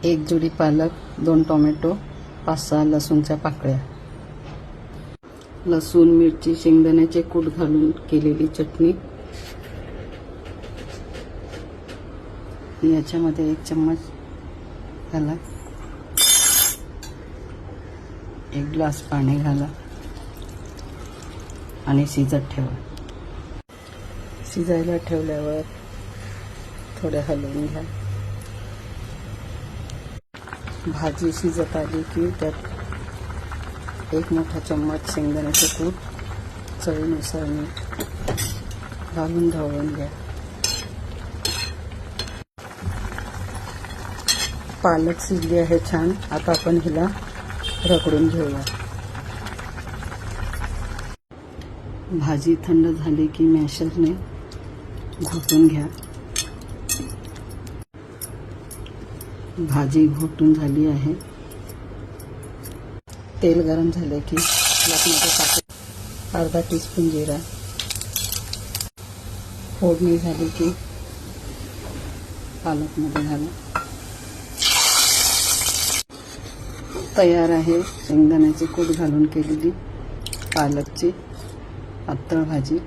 एक जुडी पालक, 2 टोमॅटो, 5-6 लसूणच्या पाकळ्या, लसूण, मिरची, शेंगदाण्याचे कूट घालून केलेली चटणी। याच्यामध्ये 1 चम्मच घाला, 1 ग्लास पाणी घाला आणि शिजत ठेवा। शिजायला ठेवल्यावर थोडे हलवून घ्या। भाजी शिजत आली की त्यात 1 मोठा चम्मच शेंगदाण्याचे कूट, चवीनुसार मीठ घालून ढवळून घ्या। पालक शिजली आहे छान। आता आपण हिला रगडून घेऊया। भाजी थंड झाली की मॅशरने घोटून घ्या। भाजी घोटून झाली आहे। तेल गरम झाले की पालकमध्ये टाका, अर्धा टीस्पून जिरा, फोडणी झाली की पालकमध्ये घाला। तयार आहे शेंगदाण्याचे कूट घालून केलेली पालकची पातळ भाजी।